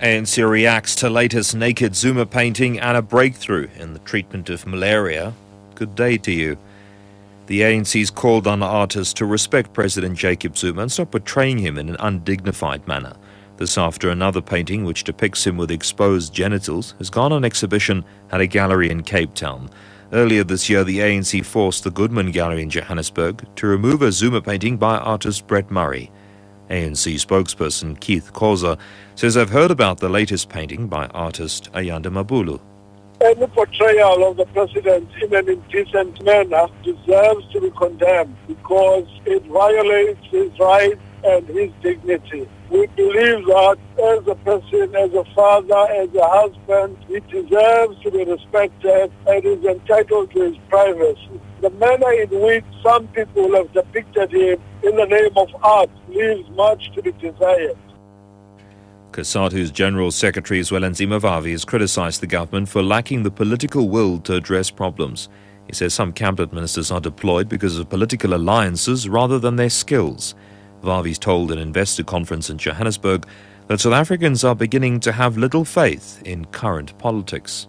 ANC reacts to latest naked Zuma painting and a breakthrough in the treatment of malaria. Good day to you. The ANC's called on artists to respect President Jacob Zuma and stop portraying him in an undignified manner. This after another painting, which depicts him with exposed genitals, has gone on exhibition at a gallery in Cape Town. Earlier this year, the ANC forced the Goodman Gallery in Johannesburg to remove a Zuma painting by artist Brett Murray. ANC spokesperson Keith Khoza says they've heard about the latest painting by artist Ayanda Mabulu. Any portrayal of the president in an indecent manner deserves to be condemned because it violates his rights and his dignity. We believe that as a person, as a father, as a husband, he deserves to be respected and is entitled to his privacy. The manner in which some people have depicted him in the name of art leaves much to be desired. COSATU's General Secretary Zwelinzima Vavi has criticized the government for lacking the political will to address problems. He says some cabinet ministers are deployed because of political alliances rather than their skills. Vavi's told an investor conference in Johannesburg that South Africans are beginning to have little faith in current politics.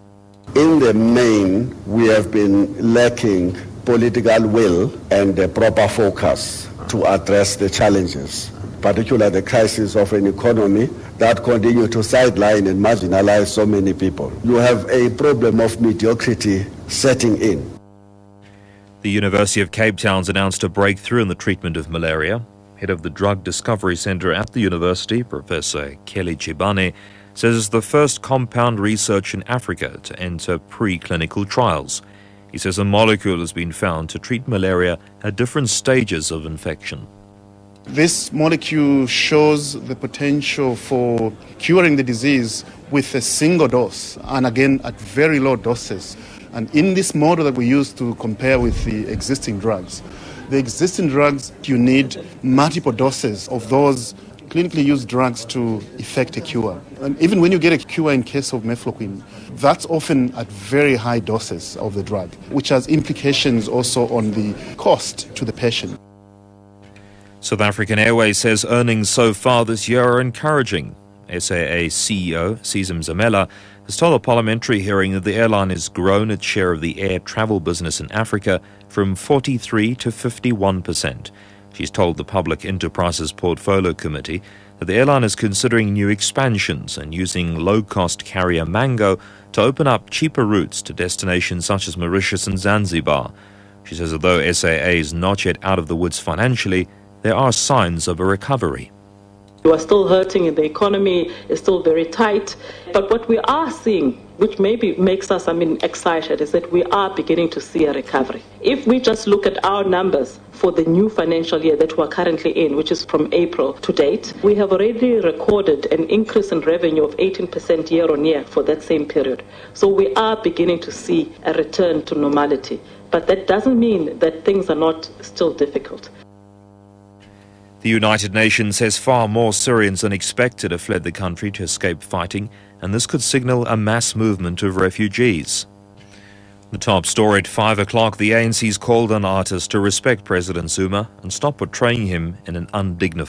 In the main, we have been lacking political will and a proper focus to address the challenges, particularly the crisis of an economy that continue to sideline and marginalize so many people. You have a problem of mediocrity setting in. The University of Cape Town's announced a breakthrough in the treatment of malaria. Head of the Drug Discovery Centre at the university, Professor Kelly Chibane, says it's the first compound research in Africa to enter preclinical trials. He says a molecule has been found to treat malaria at different stages of infection. This molecule shows the potential for curing the disease with a single dose, and again at very low doses. And in this model that we use to compare with the existing drugs, you need multiple doses of those clinically used drugs to effect a cure. And even when you get a cure in case of mefloquine, that's often at very high doses of the drug, which has implications also on the cost to the patient. South African Airways says earnings so far this year are encouraging. SAA CEO Sizim Zamela has told a parliamentary hearing that the airline has grown its share of the air travel business in Africa from 43 to 51%. She's told the Public Enterprises Portfolio Committee that the airline is considering new expansions and using low-cost carrier Mango to open up cheaper routes to destinations such as Mauritius and Zanzibar. She says that though SAA is not yet out of the woods financially, there are signs of a recovery. We are still hurting and the economy is still very tight. But what we are seeing, which maybe makes us excited, is that we are beginning to see a recovery. If we just look at our numbers for the new financial year that we're currently in, which is from April to date, we have already recorded an increase in revenue of 18% year on year for that same period. So we are beginning to see a return to normality. But that doesn't mean that things are not still difficult. The United Nations says far more Syrians than expected have fled the country to escape fighting, and this could signal a mass movement of refugees. The top story at 5 o'clock, the ANC's called on artists to respect President Zuma and stop portraying him in an undignified